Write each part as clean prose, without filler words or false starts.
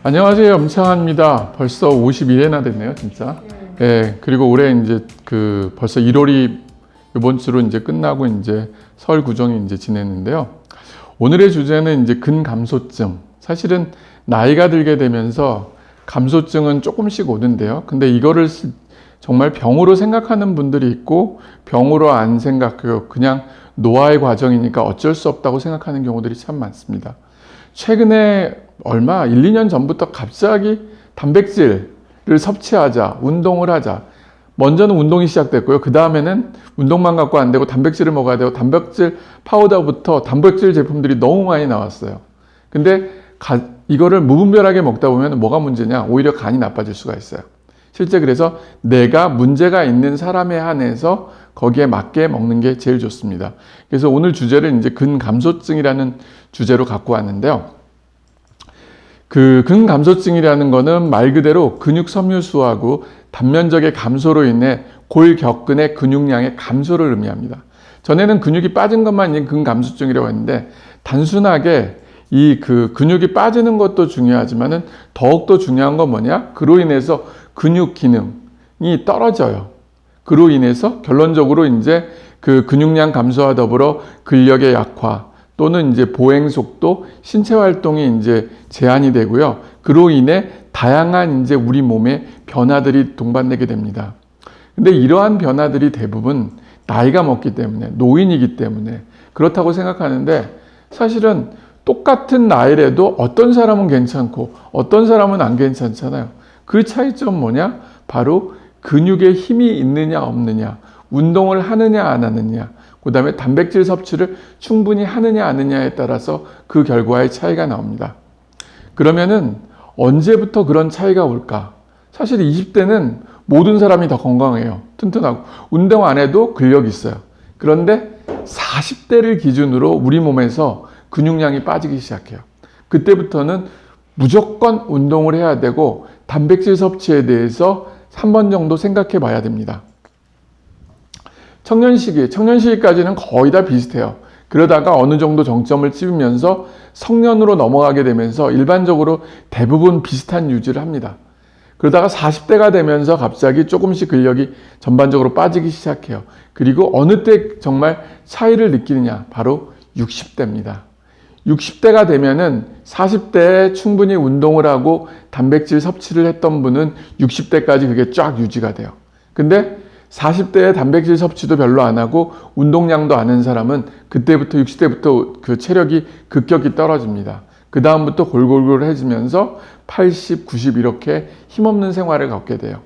안녕하세요. 엄창환입니다. 벌써 51회나 됐네요, 진짜. 예, 그리고 올해 이제 벌써 1월이 이번 주로 이제 끝나고 이제 설 구정이 이제 지냈는데요. 오늘의 주제는 이제 근감소증. 사실은 나이가 들게 되면서 감소증은 조금씩 오는데요. 근데 이거를 정말 병으로 생각하는 분들이 있고 병으로 안 생각해요. 그냥 노화의 과정이니까 어쩔 수 없다고 생각하는 경우들이 참 많습니다. 최근에 1, 2년 전부터 갑자기 단백질을 섭취하자, 운동을 하자. 먼저는 운동이 시작됐고요. 그 다음에는 운동만 갖고 안 되고 단백질을 먹어야 되고 단백질 파우더부터 단백질 제품들이 너무 많이 나왔어요. 근데 이거를 무분별하게 먹다 보면 뭐가 문제냐? 오히려 간이 나빠질 수가 있어요. 실제 그래서 내가 문제가 있는 사람에 한해서 거기에 맞게 먹는 게 제일 좋습니다. 그래서 오늘 주제를 이제 근감소증이라는 주제로 갖고 왔는데요. 근감소증이라는 거는 말 그대로 근육 섬유수하고 단면적의 감소로 인해 골격근의 근육량의 감소를 의미합니다. 전에는 근육이 빠진 것만 근감소증이라고 했는데 단순하게 근육이 빠지는 것도 중요하지만은 더욱더 중요한 건 뭐냐? 그로 인해서 근육 기능이 떨어져요. 그로 인해서 결론적으로 이제 근육량 감소와 더불어 근력의 약화 또는 이제 보행 속도, 신체 활동이 이제 제한이 되고요. 그로 인해 다양한 이제 우리 몸의 변화들이 동반되게 됩니다. 근데 이러한 변화들이 대부분 나이가 먹기 때문에, 노인이기 때문에 그렇다고 생각하는데 사실은 똑같은 나이라도 어떤 사람은 괜찮고 어떤 사람은 안 괜찮잖아요. 그 차이점 뭐냐? 바로 근육에 힘이 있느냐 없느냐, 운동을 하느냐 안 하느냐, 그 다음에 단백질 섭취를 충분히 하느냐 안 하느냐에 따라서 그 결과의 차이가 나옵니다. 그러면은 언제부터 그런 차이가 올까? 사실 20대는 모든 사람이 더 건강해요. 튼튼하고 운동 안 해도 근력이 있어요. 그런데 40대를 기준으로 우리 몸에서 근육량이 빠지기 시작해요. 그때부터는 무조건 운동을 해야 되고 단백질 섭취에 대해서 한 번 정도 생각해 봐야 됩니다. 청년시기까지는 거의 다 비슷해요. 그러다가 어느 정도 정점을 찍으면서 성년으로 넘어가게 되면서 일반적으로 대부분 비슷한 유지를 합니다. 그러다가 40대가 되면서 갑자기 조금씩 근력이 전반적으로 빠지기 시작해요. 그리고 어느 때 정말 차이를 느끼느냐? 바로 60대입니다. 60대가 되면은 40대에 충분히 운동을 하고 단백질 섭취를 했던 분은 60대까지 그게 쫙 유지가 돼요. 근데 40대에 단백질 섭취도 별로 안 하고 운동량도 안 한 사람은 그때부터 60대부터 그 체력이 급격히 떨어집니다. 그 다음부터 골골골해지면서 80, 90 이렇게 힘없는 생활을 갖게 돼요.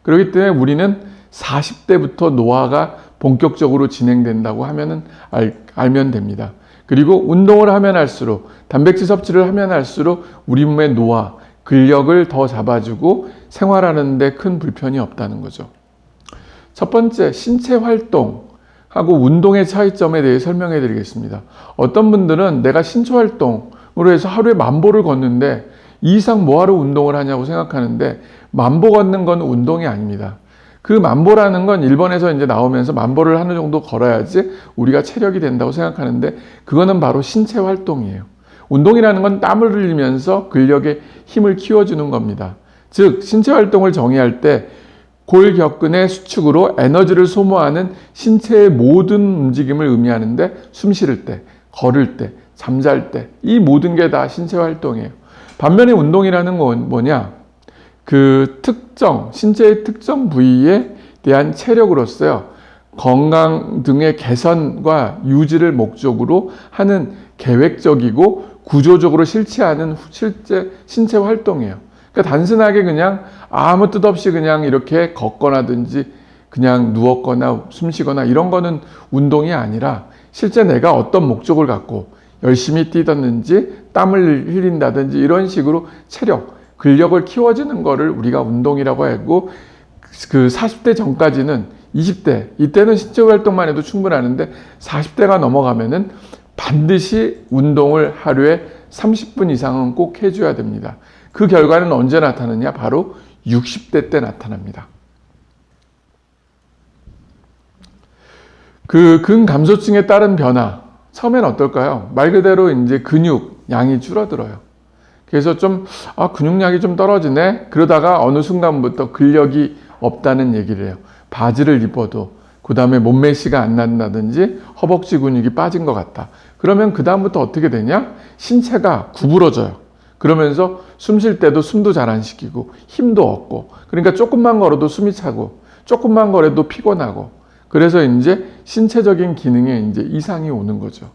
그렇기 때문에 우리는 40대부터 노화가 본격적으로 진행된다고 알면 됩니다. 그리고 운동을 하면 할수록 단백질 섭취를 하면 할수록 우리 몸의 노화, 근력을 더 잡아주고 생활하는 데 큰 불편이 없다는 거죠. 첫 번째, 신체 활동하고 운동의 차이점에 대해 설명해 드리겠습니다. 어떤 분들은 내가 신체 활동으로 해서 하루에 10,000보를 걷는데 이 이상 뭐하러 운동을 하냐고 생각하는데 10,000보 걷는 건 운동이 아닙니다. 그 10,000보라는 건 일본에서 이제 나오면서 10,000보를 하는 정도 걸어야지 우리가 체력이 된다고 생각하는데 그거는 바로 신체 활동이에요. 운동이라는 건 땀을 흘리면서 근력의 힘을 키워주는 겁니다. 즉 신체 활동을 정의할 때 골격근의 수축으로 에너지를 소모하는 신체의 모든 움직임을 의미하는데 숨 쉬를 때, 걸을 때, 잠잘 때 이 모든 게 다 신체 활동이에요. 반면에 운동이라는 건 뭐냐? 신체의 특정 부위에 대한 체력으로서요. 건강 등의 개선과 유지를 목적으로 하는 계획적이고 구조적으로 실체하는 신체 활동이에요. 그러니까 단순하게 그냥 아무 뜻 없이 그냥 이렇게 걷거나든지 그냥 누웠거나 숨 쉬거나 이런 거는 운동이 아니라 실제 내가 어떤 목적을 갖고 열심히 뛰든지 땀을 흘린다든지 이런 식으로 체력, 근력을 키워주는 거를 우리가 운동이라고 하고 40대 전까지는 20대, 이때는 신체 활동만 해도 충분하는데 40대가 넘어가면은 반드시 운동을 하루에 30분 이상은 꼭 해줘야 됩니다. 그 결과는 언제 나타나냐? 바로 60대 때 나타납니다. 근감소증에 따른 변화, 처음엔 어떨까요? 말 그대로 이제 근육 양이 줄어들어요. 그래서 좀 근육량이 좀 떨어지네. 그러다가 어느 순간부터 근력이 없다는 얘기를 해요. 바지를 입어도 그 다음에 몸매시가 안 난다든지 허벅지 근육이 빠진 것 같다. 그러면 그 다음부터 어떻게 되냐? 신체가 구부러져요. 그러면서 숨 쉴 때도 숨도 잘 안 쉬기고 힘도 없고, 그러니까 조금만 걸어도 숨이 차고 조금만 걸어도 피곤하고, 그래서 이제 신체적인 기능에 이제 이상이 오는 거죠.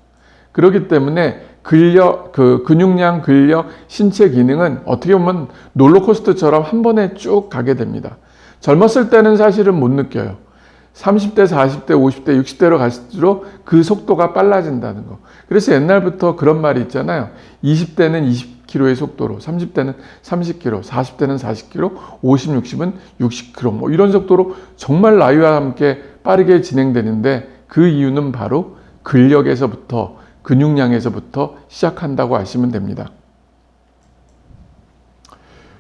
그렇기 때문에 근육량, 근력, 신체 기능은 어떻게 보면 롤러코스터처럼 한 번에 쭉 가게 됩니다. 젊었을 때는 사실은 못 느껴요. 30대, 40대, 50대, 60대로 갈수록 그 속도가 빨라진다는 거. 그래서 옛날부터 그런 말이 있잖아요. 20대는 20km의 속도로, 30대는 30km, 40대는 40km, 50, 60은 60km. 뭐 이런 속도로 정말 나이와 함께 빠르게 진행되는데, 그 이유는 바로 근력에서부터, 근육량에서부터 시작한다고 아시면 됩니다.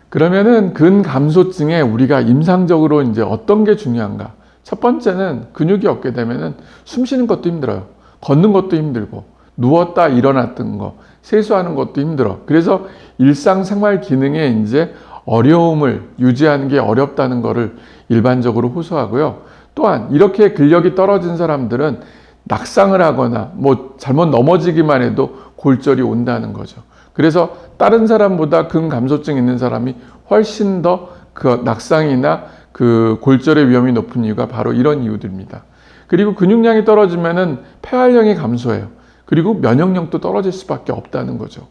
그러면은 근감소증에 우리가 임상적으로 이제 어떤 게 중요한가? 첫 번째는 근육이 없게 되면은 숨 쉬는 것도 힘들어요. 걷는 것도 힘들고, 누웠다 일어났던 거, 세수하는 것도 힘들어. 그래서 일상생활 기능에 이제 어려움을 유지하는 게 어렵다는 것을 일반적으로 호소하고요. 또한 이렇게 근력이 떨어진 사람들은 낙상을 하거나 뭐 잘못 넘어지기만 해도 골절이 온다는 거죠. 그래서 다른 사람보다 근감소증 있는 사람이 훨씬 더 그 낙상이나 그 골절의 위험이 높은 이유가 바로 이런 이유들입니다. 그리고 근육량이 떨어지면은 폐활량이 감소해요. 그리고 면역력도 떨어질 수밖에 없다는 거죠.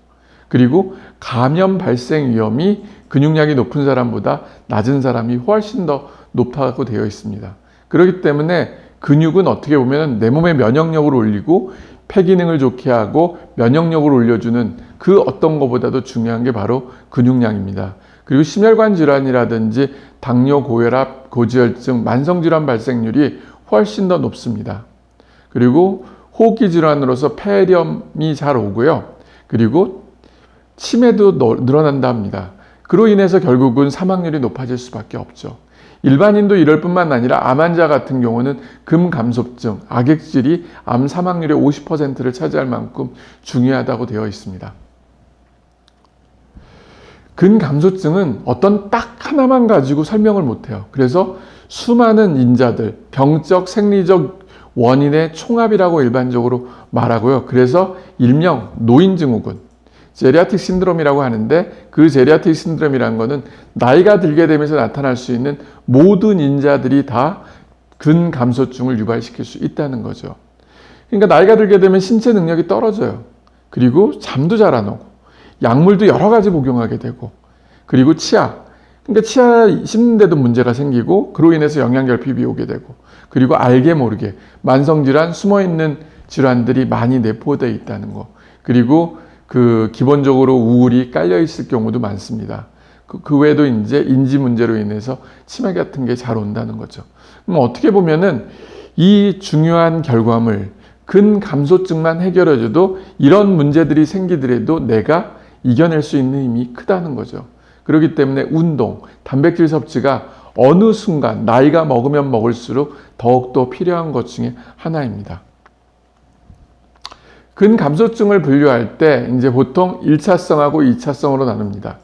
그리고 감염 발생 위험이 근육량이 높은 사람보다 낮은 사람이 훨씬 더 높다고 되어 있습니다. 그렇기 때문에 근육은 어떻게 보면 내 몸의 면역력을 올리고 폐 기능을 좋게 하고 면역력을 올려주는 그 어떤 것보다도 중요한 게 바로 근육량입니다. 그리고 심혈관 질환이라든지 당뇨, 고혈압, 고지혈증, 만성질환 발생률이 훨씬 더 높습니다. 그리고 호흡기 질환으로서 폐렴이 잘 오고요. 그리고 치매도 늘어난다 합니다. 그로 인해서 결국은 사망률이 높아질 수밖에 없죠. 일반인도 이럴 뿐만 아니라 암 환자 같은 경우는 근감소증, 악액질이 암 사망률의 50%를 차지할 만큼 중요하다고 되어 있습니다. 근감소증은 어떤 딱 하나만 가지고 설명을 못해요. 그래서 수많은 인자들, 병적, 생리적 원인의 총합이라고 일반적으로 말하고요. 그래서 일명 노인증후군, 제리아틱 신드롬이라고 하는데, 그 제리아틱 신드롬이라는 것은 나이가 들게 되면서 나타날 수 있는 모든 인자들이 다 근감소증을 유발시킬 수 있다는 거죠. 그러니까 나이가 들게 되면 신체 능력이 떨어져요. 그리고 잠도 잘 안 오고, 약물도 여러 가지 복용하게 되고, 그리고 치아, 그러니까 치아 씹는데도 문제가 생기고, 그로 인해서 영양결핍이 오게 되고, 그리고 알게 모르게 만성질환, 숨어있는 질환들이 많이 내포되어 있다는 거, 그리고 기본적으로 우울이 깔려 있을 경우도 많습니다. 그 외에도 이제 인지 문제로 인해서 치매 같은 게 잘 온다는 거죠. 그럼 어떻게 보면은 이 중요한 결과물, 근감소증만 해결해줘도 이런 문제들이 생기더라도 내가 이겨낼 수 있는 힘이 크다는 거죠. 그렇기 때문에 운동, 단백질 섭취가 어느 순간 나이가 먹으면 먹을수록 더욱더 필요한 것 중에 하나입니다. 근감소증을 분류할 때 이제 보통 1차성하고 2차성으로 나눕니다.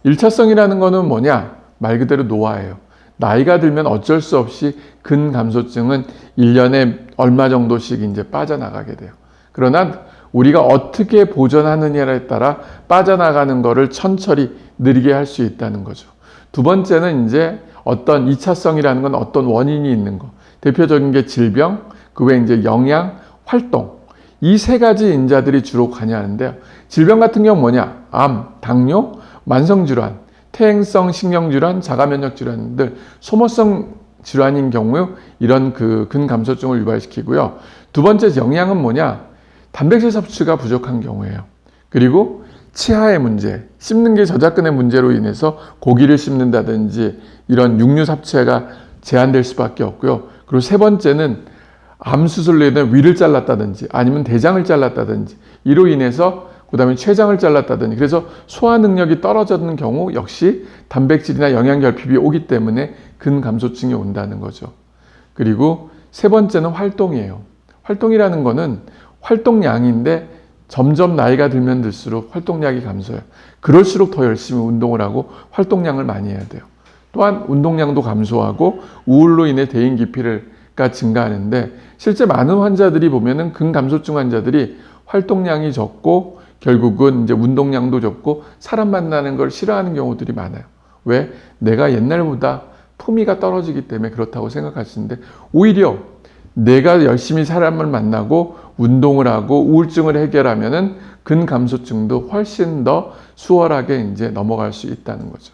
1차성이라는 거는 뭐냐? 말 그대로 노화예요. 나이가 들면 어쩔 수 없이 근감소증은 1년에 얼마 정도씩 이제 빠져나가게 돼요. 그러나 우리가 어떻게 보존하느냐에 따라 빠져나가는 것을 천천히 느리게 할 수 있다는 거죠. 두 번째는 이제 어떤 2차성이라는 건 어떤 원인이 있는 거. 대표적인 게 질병, 그 외에 이제 영양, 활동. 이 세 가지 인자들이 주로 관여하는데요. 질병 같은 경우는 뭐냐? 암, 당뇨, 만성질환, 퇴행성 신경질환, 자가면역질환들, 소모성 질환인 경우 이런 근감소증을 유발시키고요. 두 번째 영양은 뭐냐? 단백질 섭취가 부족한 경우예요. 그리고 치아의 문제, 씹는 게 저작근의 문제로 인해서 고기를 씹는다든지 이런 육류 섭취가 제한될 수밖에 없고요. 그리고 세 번째는 암 수술로 인해 위를 잘랐다든지 아니면 대장을 잘랐다든지 이로 인해서 그 다음에 췌장을 잘랐다든지 그래서 소화 능력이 떨어지는 경우 역시 단백질이나 영양결핍이 오기 때문에 근감소증이 온다는 거죠. 그리고 세 번째는 활동이에요. 활동이라는 거는 활동량인데 점점 나이가 들면 들수록 활동량이 감소해요. 그럴수록 더 열심히 운동을 하고 활동량을 많이 해야 돼요. 또한 운동량도 감소하고 우울로 인해 대인 기피가 증가하는데 실제 많은 환자들이 보면은 근감소증 환자들이 활동량이 적고 결국은 이제 운동량도 적고 사람 만나는 걸 싫어하는 경우들이 많아요. 왜? 내가 옛날보다 품위가 떨어지기 때문에 그렇다고 생각하시는데 오히려 내가 열심히 사람을 만나고 운동을 하고 우울증을 해결하면은 근감소증도 훨씬 더 수월하게 이제 넘어갈 수 있다는 거죠.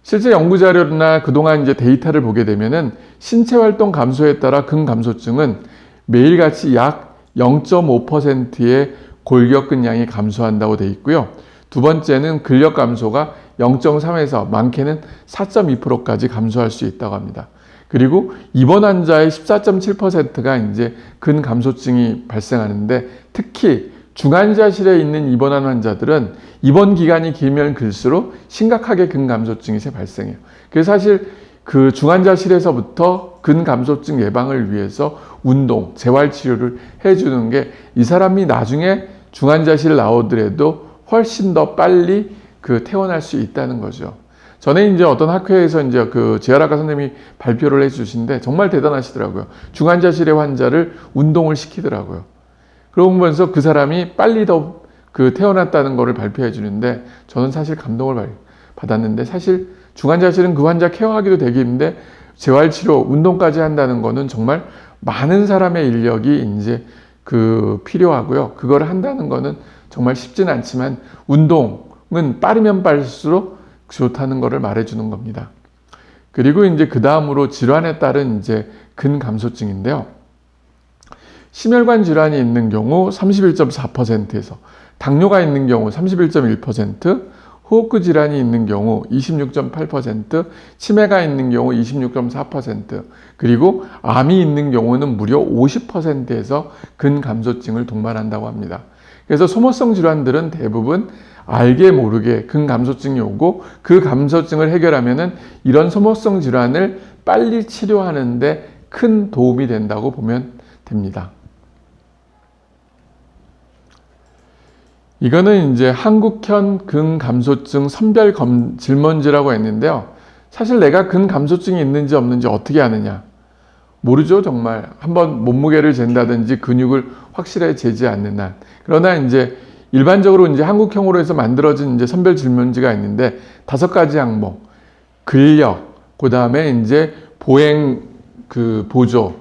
실제 연구 자료나 그동안 이제 데이터를 보게 되면은 신체 활동 감소에 따라 근감소증은 매일같이 약 0.5%의 골격근량이 감소한다고 되어 있고요. 두 번째는 근력 감소가 0.3에서 많게는 4.2%까지 감소할 수 있다고 합니다. 그리고 입원 환자의 14.7%가 이제 근감소증이 발생하는데 특히 중환자실에 있는 입원한 환자들은 입원 기간이 길면 길수록 심각하게 근감소증이 발생해요. 그래서 사실 그 중환자실에서부터 근감소증 예방을 위해서 운동, 재활치료를 해주는 게 이 사람이 나중에 중환자실 나오더라도 훨씬 더 빨리 퇴원할 수 있다는 거죠. 전에 이제 어떤 학회에서 이제 재활학과 선생님이 발표를 해주신데 정말 대단하시더라고요. 중환자실의 환자를 운동을 시키더라고요. 그러면서 그 사람이 빨리 더 퇴원했다는 것을 발표해 주는데 저는 사실 감동을 받았는데 사실 중환자실은 그 환자 케어하기도 되게 힘든데 재활치료, 운동까지 한다는 거는 정말 많은 사람의 인력이 이제 필요하고요. 그걸 한다는 거는 정말 쉽진 않지만 운동은 빠르면 빠를수록 좋다는 것을 말해주는 겁니다. 그리고 이제 그 다음으로 질환에 따른 이제 근감소증인데요. 심혈관 질환이 있는 경우 31.4%에서 당뇨가 있는 경우 31.1%, 호흡기 질환이 있는 경우 26.8%, 치매가 있는 경우 26.4%, 그리고 암이 있는 경우는 무려 50%에서 근감소증을 동반한다고 합니다. 그래서 소모성 질환들은 대부분 알게 모르게 근감소증이 오고 그 감소증을 해결하면은 이런 소모성 질환을 빨리 치료하는데 큰 도움이 된다고 보면 됩니다. 이거는 이제 한국형 근감소증 선별 질문지라고 했는데요. 사실 내가 근감소증이 있는지 없는지 어떻게 아느냐? 모르죠, 정말. 한번 몸무게를 잰다든지 근육을 확실하게 재지 않는 한. 그러나 이제 일반적으로 이제 한국형으로 해서 만들어진 이제 선별 질문지가 있는데 5가지 항목. 근력, 그 다음에 이제 보행 보조,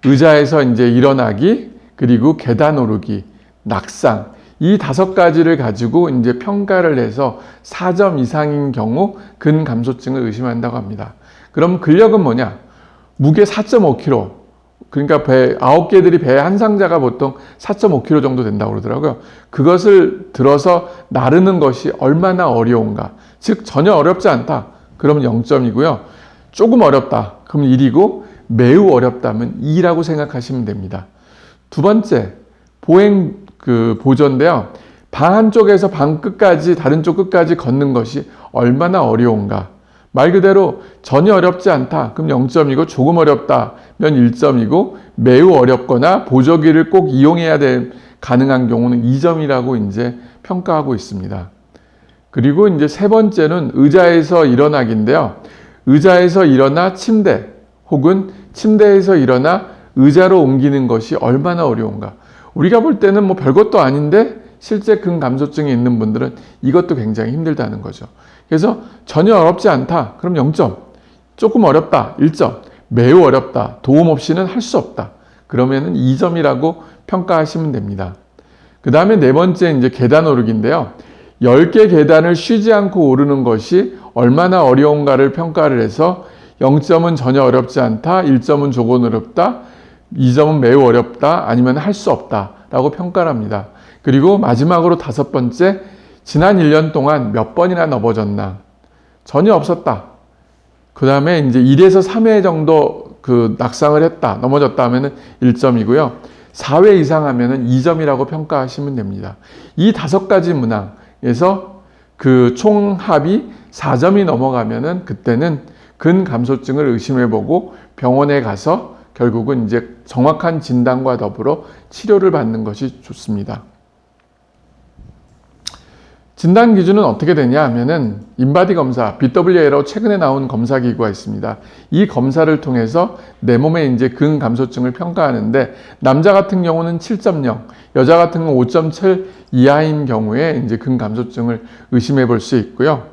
의자에서 이제 일어나기, 그리고 계단 오르기, 낙상. 이 5가지를 가지고 이제 평가를 해서 4점 이상인 경우 근감소증을 의심한다고 합니다. 그럼 근력은 뭐냐? 무게 4.5kg. 그러니까 9개들이 배 한 상자가 보통 4.5kg 정도 된다고 그러더라고요. 그것을 들어서 나르는 것이 얼마나 어려운가. 즉 전혀 어렵지 않다. 그러면 0점이고요. 조금 어렵다. 그럼 1이고 매우 어렵다면 2라고 생각하시면 됩니다. 두 번째, 보행 보조인데요. 방 한쪽에서 방 끝까지 다른 쪽 끝까지 걷는 것이 얼마나 어려운가. 말 그대로 전혀 어렵지 않다. 그럼 0점이고 조금 어렵다면 1점이고 매우 어렵거나 보조기를 꼭 이용해야 될 가능한 경우는 2점이라고 이제 평가하고 있습니다. 그리고 이제 세 번째는 의자에서 일어나기인데요. 의자에서 일어나 침대 혹은 침대에서 일어나 의자로 옮기는 것이 얼마나 어려운가. 우리가 볼 때는 뭐 별것도 아닌데 실제 근감소증이 있는 분들은 이것도 굉장히 힘들다는 거죠. 그래서 전혀 어렵지 않다. 그럼 0점. 조금 어렵다. 1점. 매우 어렵다. 도움 없이는 할 수 없다. 그러면은 2점이라고 평가하시면 됩니다. 그 다음에 네 번째 이제 계단 오르기인데요. 10개 계단을 쉬지 않고 오르는 것이 얼마나 어려운가를 평가를 해서 0점은 전혀 어렵지 않다. 1점은 조금 어렵다. 2점은 매우 어렵다. 아니면 할 수 없다. 라고 평가를 합니다. 그리고 마지막으로 5번째, 지난 1년 동안 몇 번이나 넘어졌나? 전혀 없었다. 그 다음에 이제 1에서 3회 정도 낙상을 했다. 넘어졌다 하면은 1점이고요. 4회 이상 하면은 2점이라고 평가하시면 됩니다. 이 5가지 문항에서 총합이 4점이 넘어가면은 그때는 근감소증을 의심해보고 병원에 가서 결국은 이제 정확한 진단과 더불어 치료를 받는 것이 좋습니다. 진단 기준은 어떻게 되냐 하면은 인바디 검사, BWA라고 최근에 나온 검사 기구가 있습니다. 이 검사를 통해서 내 몸의 이제 근감소증을 평가하는데 남자 같은 경우는 7.0, 여자 같은 경우는 5.7 이하인 경우에 이제 근감소증을 의심해 볼 수 있고요.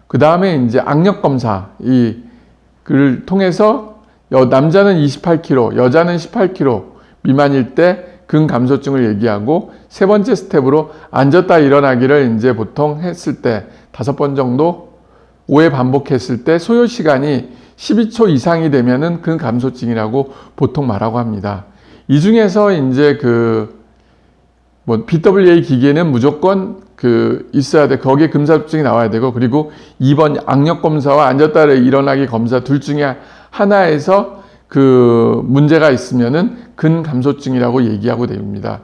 그 다음에 이제 악력 검사, 그를 통해서 남자는 28kg, 여자는 18kg 미만일 때 근감소증을 얘기하고 세 번째 스텝으로 앉았다 일어나기를 이제 보통 했을 때 5번 정도 5회 반복했을 때 소요 시간이 12초 이상이 되면은 근감소증이라고 보통 말하고 합니다. 이 중에서 이제 BWA 기계는 무조건 있어야 돼. 거기에 근감소증이 나와야 되고, 그리고 2번 악력 검사와 앉았다 일어나기 검사 둘 중에 하나에서 문제가 있으면은 근감소증이라고 얘기하고 됩니다.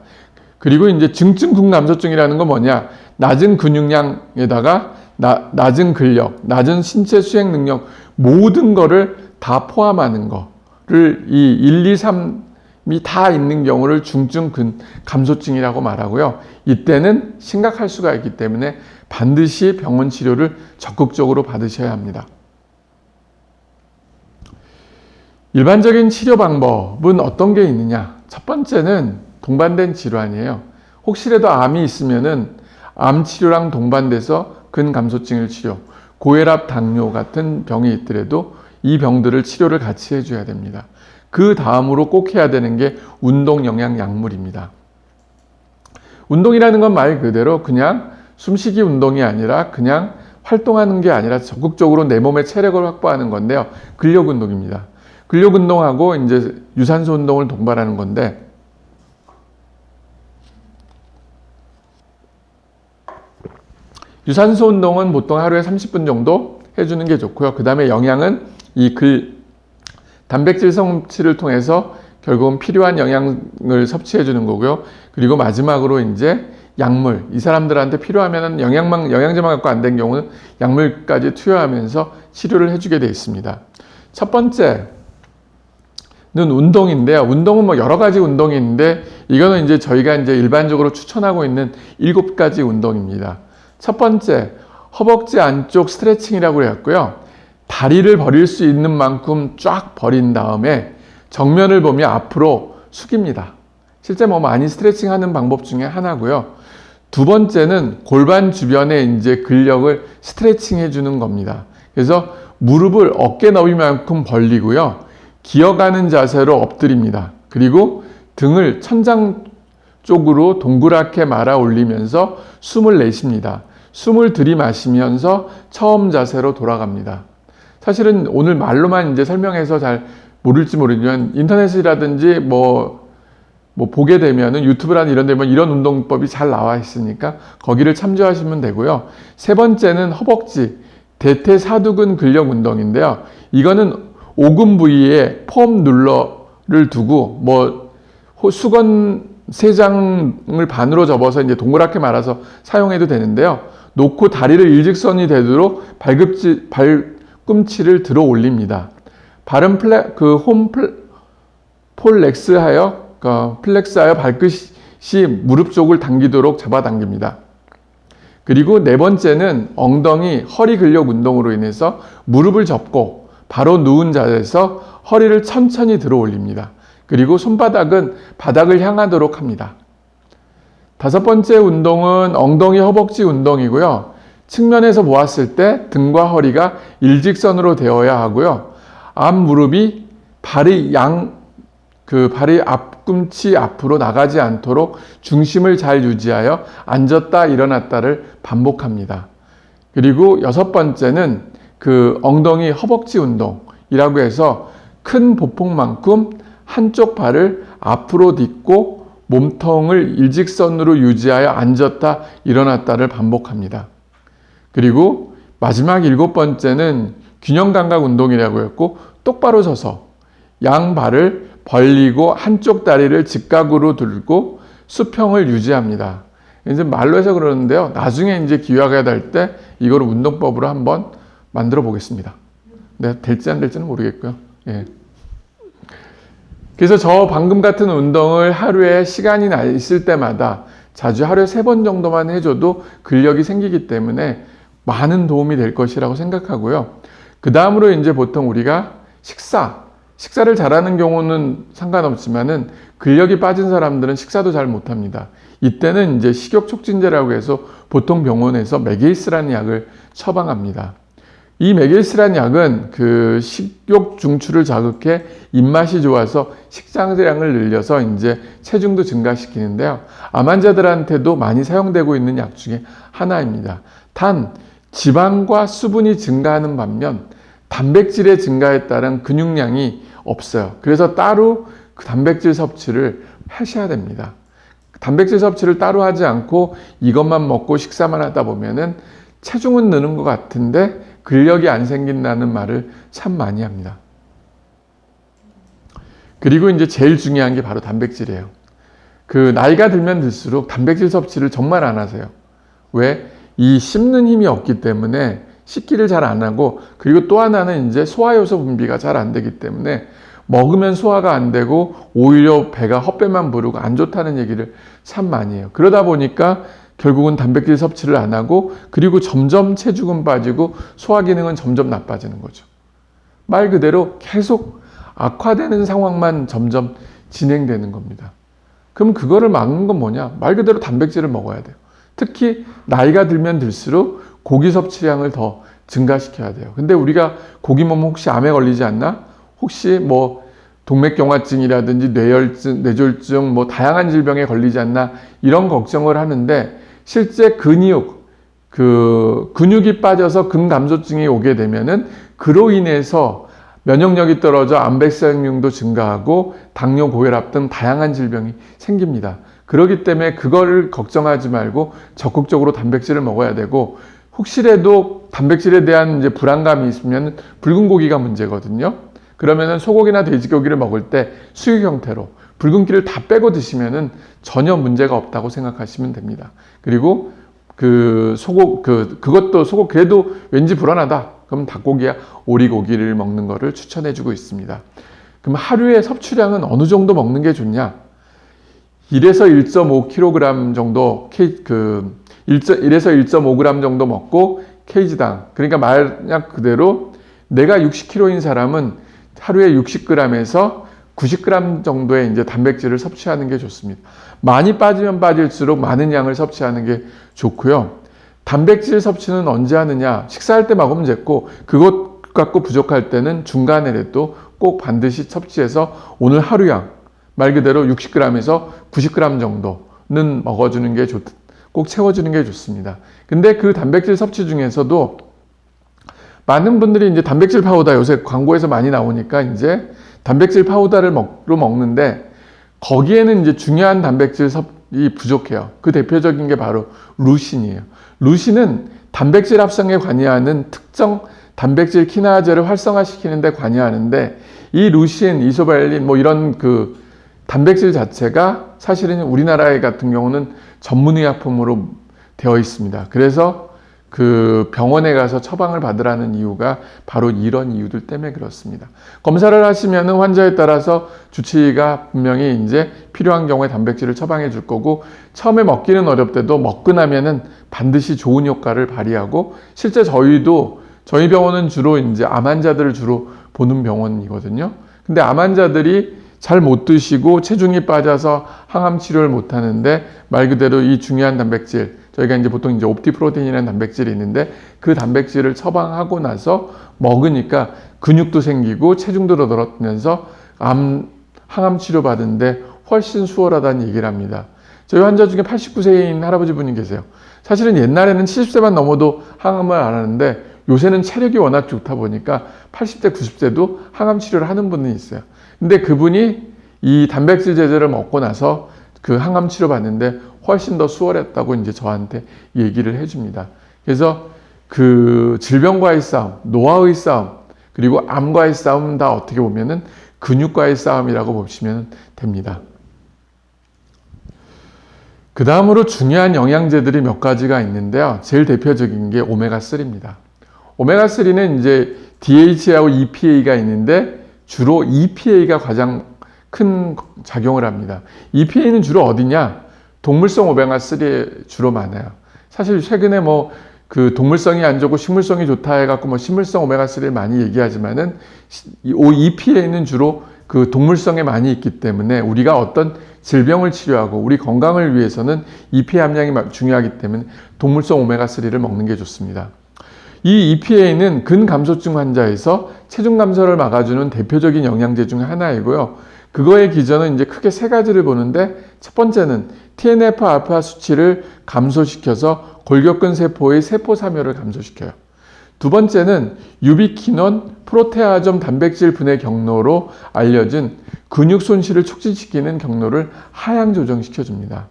그리고 이제 증증 근감소증이라는 건 뭐냐? 낮은 근육량에다가 낮은 근력, 낮은 신체 수행 능력 모든 거를 다 포함하는 거를 이 1, 2, 3이 다 있는 경우를 중증 근감소증이라고 말하고요. 이때는 심각할 수가 있기 때문에 반드시 병원 치료를 적극적으로 받으셔야 합니다. 일반적인 치료 방법은 어떤 게 있느냐? 첫 번째는 동반된 질환이에요. 혹시라도 암이 있으면은 암 치료랑 동반돼서 근감소증을 치료, 고혈압, 당뇨 같은 병이 있더라도 이 병들을 치료를 같이 해줘야 됩니다. 그 다음으로 꼭 해야 되는 게 운동 영양 약물입니다. 운동이라는 건 말 그대로 그냥 숨쉬기 운동이 아니라 그냥 활동하는 게 아니라 적극적으로 내 몸의 체력을 확보하는 건데요. 근력 운동입니다. 근력 운동하고 이제 유산소 운동을 동반하는 건데, 유산소 운동은 보통 하루에 30분 정도 해주는 게 좋고요. 그 다음에 영양은 단백질 섭취를 통해서 결국은 필요한 영양을 섭취해 주는 거고요. 그리고 마지막으로 이제 약물, 이 사람들한테 필요하면 영양제만 갖고 안 된 경우는 약물까지 투여하면서 치료를 해주게 되어 있습니다. 첫 번째는 운동인데요. 운동은 여러 가지 운동이 있는데, 이거는 이제 저희가 이제 일반적으로 추천하고 있는 7가지 운동입니다. 첫 번째, 허벅지 안쪽 스트레칭이라고 해왔고요. 다리를 벌릴 수 있는 만큼 쫙 벌인 다음에 정면을 보며 앞으로 숙입니다. 실제 많이 스트레칭 하는 방법 중에 하나고요. 두 번째는 골반 주변에 이제 근력을 스트레칭 해주는 겁니다. 그래서 무릎을 어깨 너비만큼 벌리고요. 기어가는 자세로 엎드립니다. 그리고 등을 천장 쪽으로 동그랗게 말아 올리면서 숨을 내쉽니다. 숨을 들이마시면서 처음 자세로 돌아갑니다. 사실은 오늘 말로만 이제 설명해서 잘 모를지 모르지만 인터넷이라든지 보게 되면은 유튜브라는 이런 데 보면 이런 운동법이 잘 나와 있으니까 거기를 참조하시면 되고요. 세 번째는 허벅지 대퇴사두근 근력 운동인데요. 이거는 오금 부위에 폼 룰러를 두고 수건 3장을 반으로 접어서 이제 동그랗게 말아서 사용해도 되는데요. 놓고 다리를 일직선이 되도록 발꿈치를 들어 올립니다. 발은 플렉스하여 발끝이 무릎 쪽을 당기도록 잡아당깁니다. 그리고 네 번째는 엉덩이, 허리 근력 운동으로 인해서 무릎을 접고 바로 누운 자세에서 허리를 천천히 들어 올립니다. 그리고 손바닥은 바닥을 향하도록 합니다. 다섯 번째 운동은 엉덩이 허벅지 운동이고요. 측면에서 보았을 때 등과 허리가 일직선으로 되어야 하고요. 앞 무릎이 발이 앞꿈치 앞으로 나가지 않도록 중심을 잘 유지하여 앉았다 일어났다를 반복합니다. 그리고 여섯 번째는 엉덩이 허벅지 운동이라고 해서 큰 보폭만큼 한쪽 발을 앞으로 딛고 몸통을 일직선으로 유지하여 앉았다 일어났다를 반복합니다. 그리고 마지막 7번째는 균형 감각 운동이라고 했고, 똑바로 서서 양발을 벌리고 한쪽 다리를 직각으로 들고 수평을 유지합니다. 이제 말로 해서 그러는데요. 나중에 이제 기회가 될 때 이걸 운동법으로 한번 만들어 보겠습니다. 네, 될지 안 될지는 모르겠고요. 예. 그래서 저 방금 같은 운동을 하루에 시간이 있을 때마다 자주 하루에 3번 정도만 해줘도 근력이 생기기 때문에 많은 도움이 될 것이라고 생각하고요. 그 다음으로 이제 보통 우리가 식사를 잘하는 경우는 상관없지만은 근력이 빠진 사람들은 식사도 잘 못합니다. 이때는 이제 식욕 촉진제라고 해서 보통 병원에서 메게이스라는 약을 처방합니다. 이 메게이스라는 약은 그 식욕 중추를 자극해 입맛이 좋아서 식장량을 늘려서 이제 체중도 증가시키는데요. 암 환자들한테도 많이 사용되고 있는 약 중에 하나입니다. 단, 지방과 수분이 증가하는 반면 단백질의 증가에 따른 근육량이 없어요. 그래서 따로 그 단백질 섭취를 하셔야 됩니다. 단백질 섭취를 따로 하지 않고 이것만 먹고 식사만 하다 보면은 체중은 느는 것 같은데 근력이 안 생긴다는 말을 참 많이 합니다. 그리고 이제 제일 중요한 게 바로 단백질이에요. 그 나이가 들면 들수록 단백질 섭취를 정말 안 하세요. 왜? 이 씹는 힘이 없기 때문에 씹기를 잘 안 하고, 그리고 또 하나는 이제 소화효소 분비가 잘 안 되기 때문에 먹으면 소화가 안 되고 오히려 배가 헛배만 부르고 안 좋다는 얘기를 참 많이 해요. 그러다 보니까 결국은 단백질 섭취를 안 하고, 그리고 점점 체중은 빠지고 소화 기능은 점점 나빠지는 거죠. 말 그대로 계속 악화되는 상황만 점점 진행되는 겁니다. 그럼 그거를 막는 건 뭐냐? 말 그대로 단백질을 먹어야 돼요. 특히 나이가 들면 들수록 고기 섭취량을 더 증가시켜야 돼요. 근데 우리가 고기 먹으면 혹시 암에 걸리지 않나? 혹시 뭐 동맥경화증이라든지 뇌혈증, 뇌졸중, 뭐 다양한 질병에 걸리지 않나? 이런 걱정을 하는데, 실제 근육이 빠져서 근감소증이 오게 되면은 그로 인해서 면역력이 떨어져 암백성균도 증가하고 당뇨, 고혈압 등 다양한 질병이 생깁니다. 그렇기 때문에 그거를 걱정하지 말고 적극적으로 단백질을 먹어야 되고, 혹시라도 단백질에 대한 이제 불안감이 있으면 붉은 고기가 문제거든요. 그러면은 소고기나 돼지고기를 먹을 때 수육 형태로 붉은기를 다 빼고 드시면은 전혀 문제가 없다고 생각하시면 됩니다. 그리고 그것도 소고기 그래도 왠지 불안하다. 그럼 닭고기야 오리고기를 먹는 거를 추천해주고 있습니다. 그럼 하루에 섭취량은 어느 정도 먹는 게 좋냐? 1에서 1.5kg 정도, 1에서 1.5g 정도 먹고 kg당. 그러니까 만약 그대로 내가 60kg인 사람은 하루에 60g에서 90g 정도의 이제 단백질을 섭취하는 게 좋습니다. 많이 빠지면 빠질수록 많은 양을 섭취하는 게 좋고요. 단백질 섭취는 언제 하느냐? 식사할 때 먹으면 됐고, 그것 갖고 부족할 때는 중간에라도 꼭 반드시 섭취해서 오늘 하루양, 말 그대로 60g에서 90g 정도는 먹어주는 게 꼭 채워주는 게 좋습니다. 근데 그 단백질 섭취 중에서도 많은 분들이 이제 단백질 파우더, 요새 광고에서 많이 나오니까 이제 단백질 파우더를 먹는데, 거기에는 이제 중요한 단백질이 부족해요. 그 대표적인 게 바로 루신이에요. 루신은 단백질 합성에 관여하는 특정 단백질 키나제를 활성화시키는 데 관여하는데, 이 루신, 이소발린 뭐 이런 그 단백질 자체가 사실은 우리나라 같은 경우는 전문의약품으로 되어 있습니다. 그래서 그 병원에 가서 처방을 받으라는 이유가 바로 이런 이유들 때문에 그렇습니다. 검사를 하시면 환자에 따라서 주치의가 분명히 이제 필요한 경우에 단백질을 처방해 줄 거고, 처음에 먹기는 어렵대도 먹고 나면은 반드시 좋은 효과를 발휘하고, 실제 저희 병원은 주로 이제 암 환자들을 주로 보는 병원이거든요. 근데 암 환자들이 잘 못 드시고 체중이 빠져서 항암 치료를 못 하는데, 말 그대로 이 중요한 단백질, 저희가 이제 보통 이제 옵티프로틴이라는 단백질이 있는데, 그 단백질을 처방하고 나서 먹으니까 근육도 생기고 체중도 늘어나면서 항암 치료 받는데 훨씬 수월하다는 얘기를 합니다. 저희 환자 중에 89세인 할아버지 분이 계세요. 사실은 옛날에는 70세만 넘어도 항암을 안 하는데, 요새는 체력이 워낙 좋다 보니까 80대, 90세도 항암 치료를 하는 분이 있어요. 근데 그분이 이 단백질 제제를 먹고 나서 그 항암 치료 받는데 훨씬 더 수월했다고 이제 저한테 얘기를 해줍니다. 그래서 그 질병과의 싸움, 노화의 싸움, 그리고 암과의 싸움은 다 어떻게 보면은 근육과의 싸움이라고 보시면 됩니다. 그 다음으로 중요한 영양제들이 몇 가지가 있는데요. 제일 대표적인 게 오메가3입니다. 오메가3는 이제 DHA하고 EPA가 있는데, 주로 EPA가 가장 큰 작용을 합니다. EPA는 주로 어디냐? 동물성 오메가3에 주로 많아요. 사실 최근에 뭐 그 동물성이 안 좋고 식물성이 좋다 해갖고 뭐 식물성 오메가3를 많이 얘기하지만은 EPA는 주로 그 동물성에 많이 있기 때문에 우리가 어떤 질병을 치료하고 우리 건강을 위해서는 EPA 함량이 중요하기 때문에 동물성 오메가3를 먹는 게 좋습니다. 이 EPA는 근감소증 환자에서 체중 감소를 막아주는 대표적인 영양제 중 하나이고요. 그거의 기전은 이제 크게 세 가지를 보는데, 첫 번째는 TNF-알파 수치를 감소시켜서 골격근 세포의 세포 사멸을 감소시켜요. 두 번째는 유비퀴논 프로테아좀 단백질 분해 경로로 알려진 근육 손실을 촉진시키는 경로를 하향 조정시켜줍니다.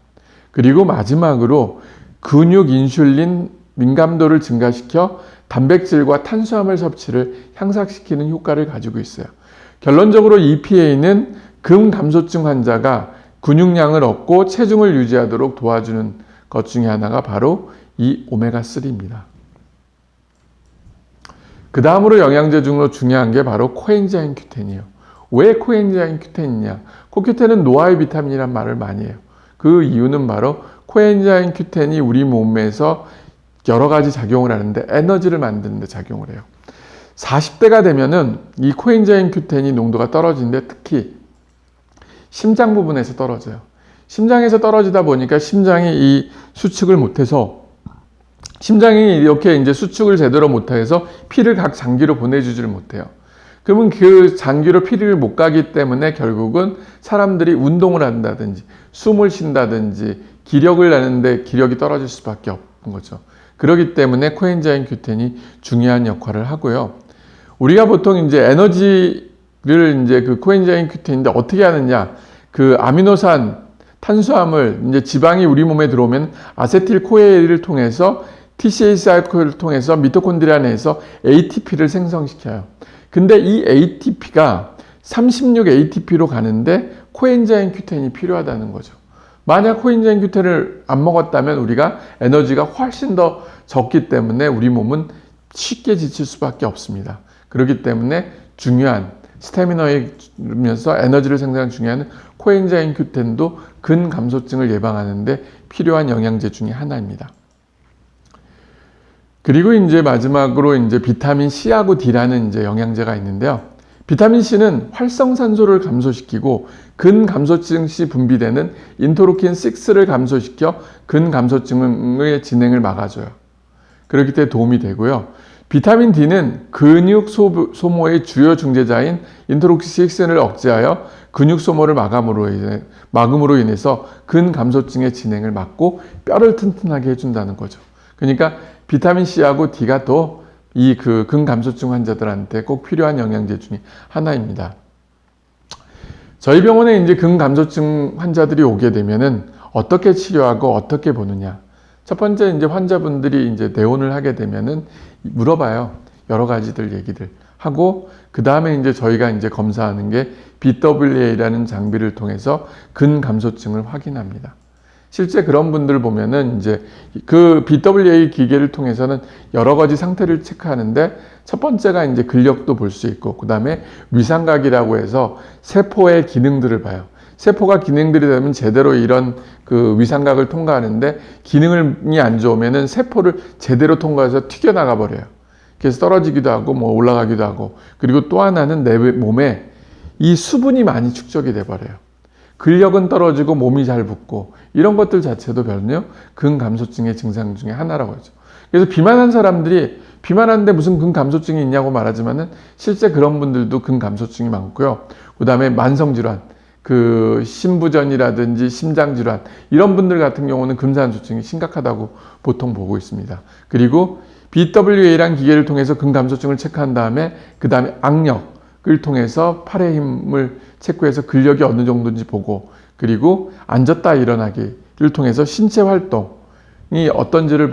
그리고 마지막으로 근육 인슐린 민감도를 증가시켜 단백질과 탄수화물 섭취를 향상시키는 효과를 가지고 있어요. 결론적으로 EPA는 근감소증 환자가 근육량을 얻고 체중을 유지하도록 도와주는 것 중에 하나가 바로 이 오메가3입니다. 그 다음으로 영양제 중으로 중요한 게 바로 코엔자임 Q10이에요. 왜 코엔자임 Q10이냐? 코큐텐은 노화의 비타민이란 말을 많이 해요. 그 이유는 바로 코엔자임 Q10이 우리 몸에서 여러 가지 작용을 하는데 에너지를 만드는 데 작용을 해요. 40대가 되면은 이 코엔자임 Q10이 농도가 떨어지는데 특히 심장 부분에서 떨어져요. 심장에서 떨어지다 보니까 심장이 이 수축을 못해서 심장이 이렇게 이제 수축을 제대로 못해서 피를 각 장기로 보내주지를 못해요. 그러면 그 장기로 피를 못 가기 때문에 결국은 사람들이 운동을 한다든지 숨을 쉰다든지 기력을 내는데 기력이 떨어질 수밖에 없는 거죠. 그렇기 때문에 코엔자임 Q10이 중요한 역할을 하고요. 우리가 보통 이제 에너지를 이제 그 코엔자임 Q10인데 어떻게 하느냐? 그 아미노산, 탄수화물, 이제 지방이 우리 몸에 들어오면 아세틸코에를 통해서 TCA 사이클을 통해서 미토콘드리아 내에서 ATP를 생성시켜요. 근데 이 ATP가 36 ATP로 가는데 코엔자임 Q10이 필요하다는 거죠. 만약 코엔자임 Q10을 안 먹었다면 우리가 에너지가 훨씬 더 적기 때문에 우리 몸은 쉽게 지칠 수밖에 없습니다. 그렇기 때문에 중요한 스태미너이면서 에너지를 생산하는 중요한 코엔자임 Q10도 근감소증을 예방하는데 필요한 영양제 중에 하나입니다. 그리고 이제 마지막으로 이제 비타민 C하고 D라는 이제 영양제가 있는데요. 비타민 C는 활성산소를 감소시키고 근감소증 시 분비되는 인터루킨 6를 감소시켜 근감소증의 진행을 막아줘요. 그렇기 때문에 도움이 되고요. 비타민 D는 근육 소모의 주요 중재자인 인터루킨 6를 억제하여 근육 소모를 막음으로 인해서 근감소증의 진행을 막고 뼈를 튼튼하게 해준다는 거죠. 그러니까 비타민 C하고 D가 또 이 그 근감소증 환자들한테 꼭 필요한 영양제 중에 하나입니다. 저희 병원에 이제 근감소증 환자들이 오게 되면은 어떻게 치료하고 어떻게 보느냐. 첫 번째 이제 환자분들이 이제 내원을 하게 되면은 물어봐요. 여러 가지들 얘기들 하고 그 다음에 이제 저희가 이제 검사하는 게 BWA라는 장비를 통해서 근감소증을 확인합니다. 실제 그런 분들 보면은 이제 그 BWA 기계를 통해서는 여러 가지 상태를 체크하는데 첫 번째가 이제 근력도 볼 수 있고 그 다음에 위상각이라고 해서 세포의 기능들을 봐요. 세포가 기능들이 되면 제대로 이런 그 위상각을 통과하는데 기능이 안 좋으면은 세포를 제대로 통과해서 튀겨나가 버려요. 그래서 떨어지기도 하고 뭐 올라가기도 하고 그리고 또 하나는 내 몸에 이 수분이 많이 축적이 돼 버려요. 근력은 떨어지고 몸이 잘 붓고 이런 것들 자체도 별로 근감소증의 증상 중에 하나라고 하죠. 그래서 비만한 사람들이 비만한데 무슨 근감소증이 있냐고 말하지만은 실제 그런 분들도 근감소증이 많고요. 그 다음에 만성질환, 그 심부전이라든지 심장질환 이런 분들 같은 경우는 근감소증이 심각하다고 보통 보고 있습니다. 그리고 BWA라는 기계를 통해서 근감소증을 체크한 다음에 그 다음에 악력을 통해서 팔의 힘을 체크해서 근력이 어느 정도인지 보고 그리고 앉았다 일어나기를 통해서 신체 활동이 어떤지를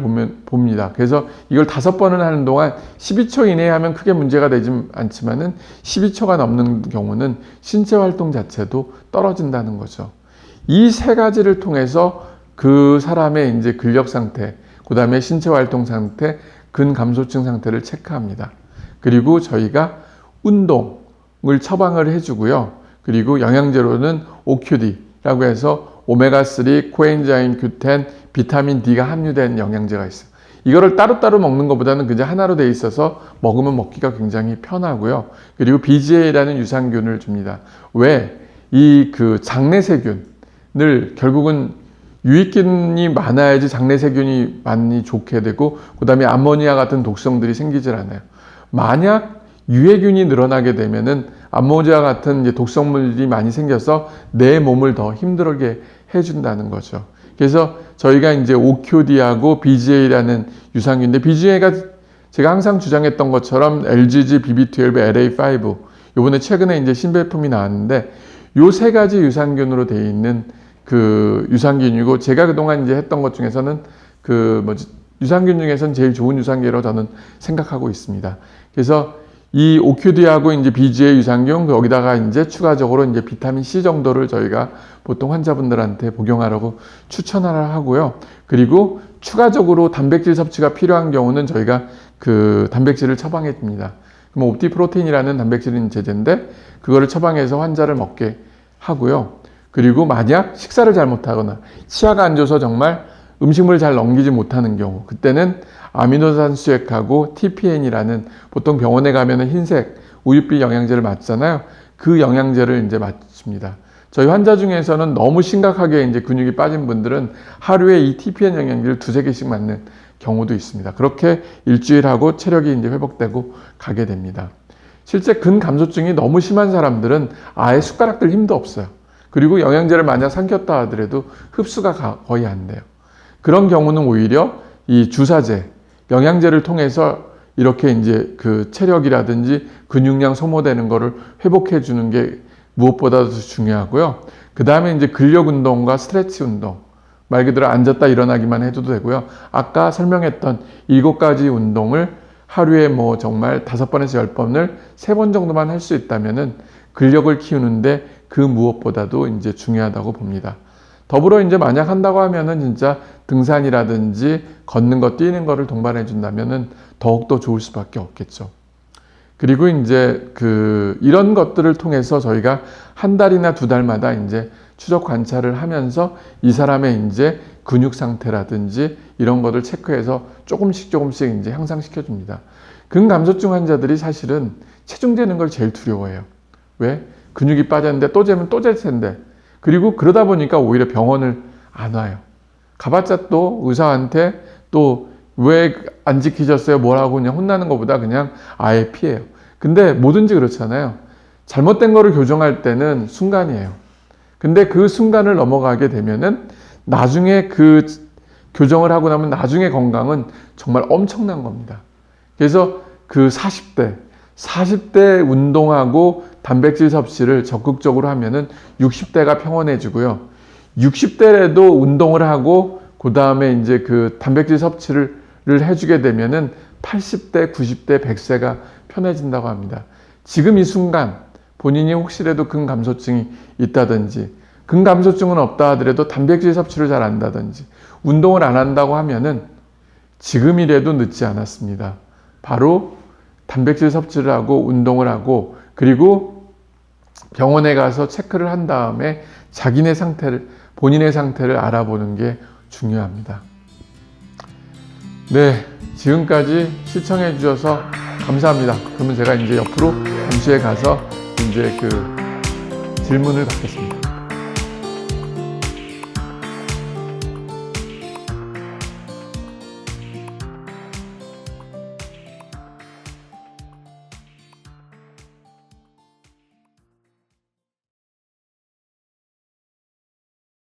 봅니다. 그래서 이걸 5번을 하는 동안 12초 이내에 하면 크게 문제가 되지 않지만은 12초가 넘는 경우는 신체 활동 자체도 떨어진다는 거죠. 이 세 가지를 통해서 그 사람의 이제 근력 상태, 그 다음에 신체 활동 상태, 근감소증 상태를 체크합니다. 그리고 저희가 운동을 처방을 해주고요. 그리고 영양제로는 OQD라고 해서 오메가3, 코엔자임 Q10, 비타민 D가 함유된 영양제가 있어요. 이거를 따로따로 먹는 것보다는 그냥 하나로 돼 있어서 먹으면 먹기가 굉장히 편하고요. 그리고 BGA라는 유산균을 줍니다. 왜? 이 그 장내세균을 결국은 유익균이 많아야지 장내세균이 많이 좋게 되고, 그 다음에 암모니아 같은 독성들이 생기질 않아요. 만약 유해균이 늘어나게 되면은 암모니아 같은 이제 독성물이 많이 생겨서 내 몸을 더 힘들게 해준다는 거죠. 그래서 저희가 이제 OQD하고 BGA라는 유산균인데, BGA가 제가 항상 주장했던 것처럼 LGG, BB12, LA5, 요번에 최근에 이제 신제품이 나왔는데, 요 세 가지 유산균으로 되어 있는 그 유산균이고, 제가 그동안 이제 했던 것 중에서는 유산균 중에서는 제일 좋은 유산균으로 저는 생각하고 있습니다. 그래서 이 OQD하고 이제 BGA 유산균, 여기다가 이제 추가적으로 이제 비타민 C 정도를 저희가 보통 환자분들한테 복용하라고 추천하라 하고요. 그리고 추가적으로 단백질 섭취가 필요한 경우는 저희가 그 단백질을 처방해 줍니다. 그럼 옵티프로테인이라는 단백질 제제인데, 그거를 처방해서 환자를 먹게 하고요. 그리고 만약 식사를 잘못하거나 치아가 안 좋아서 정말 음식물을 잘 넘기지 못하는 경우, 그때는 아미노산수액하고 TPN이라는, 보통 병원에 가면은 흰색 우유빛 영양제를 맞잖아요. 그 영양제를 이제 맞춥니다. 저희 환자 중에서는 너무 심각하게 이제 근육이 빠진 분들은 하루에 이 TPN 영양제를 2-3개씩 맞는 경우도 있습니다. 그렇게 일주일하고 체력이 이제 회복되고 가게 됩니다. 실제 근감소증이 너무 심한 사람들은 아예 숟가락들 힘도 없어요. 그리고 영양제를 만약 삼켰다 하더라도 흡수가 거의 안 돼요. 그런 경우는 오히려 이 주사제, 영양제를 통해서 이렇게 이제 그 체력이라든지 근육량 소모되는 거를 회복해 주는 게 무엇보다도 중요하고요. 그 다음에 이제 근력 운동과 스트레치 운동, 말 그대로 앉았다 일어나기만 해도 되고요. 아까 설명했던 7가지 운동을 하루에 뭐 정말 5번에서 10번을 3번 정도만 할 수 있다면은 근력을 키우는데 그 무엇보다도 이제 중요하다고 봅니다. 더불어 이제 만약 한다고 하면은 진짜 등산이라든지 걷는 거, 뛰는 거를 동반해 준다면은 더욱더 좋을 수밖에 없겠죠. 그리고 이제 이런 것들을 통해서 저희가 한 달이나 2달마다 이제 추적 관찰을 하면서 이 사람의 이제 근육 상태라든지 이런 것을 체크해서 조금씩 이제 향상시켜 줍니다. 근감소증 환자들이 사실은 체중 재는 걸 제일 두려워해요. 왜? 근육이 빠졌는데 또 재면 또 잴 텐데. 그리고 그러다 보니까 오히려 병원을 안 와요. 가봤자 또 의사한테 또 왜 안 지키셨어요? 뭐라고 그냥 혼나는 것보다 그냥 아예 피해요. 근데 뭐든지 그렇잖아요. 잘못된 거를 교정할 때는 순간이에요. 근데 그 순간을 넘어가게 되면은 나중에 그 교정을 하고 나면 나중에 건강은 정말 엄청난 겁니다. 그래서 그 40대 운동하고 단백질 섭취를 적극적으로 하면은 60대가 평온해지고요. 60대에도 운동을 하고 그 다음에 이제 그 단백질 섭취를 해주게 되면은 80대, 90대, 100세가 편해진다고 합니다. 지금 이 순간 본인이 혹시라도 근감소증이 있다든지, 근감소증은 없다 하더라도 단백질 섭취를 잘 안 한다든지 운동을 안 한다고 하면은 지금이라도 늦지 않았습니다. 바로 단백질 섭취를 하고 운동을 하고, 그리고 병원에 가서 체크를 한 다음에 본인의 상태를 알아보는 게 중요합니다. 네, 지금까지 시청해 주셔서 감사합니다. 그러면 제가 이제 옆으로 잠시에 가서 이제 질문을 받겠습니다.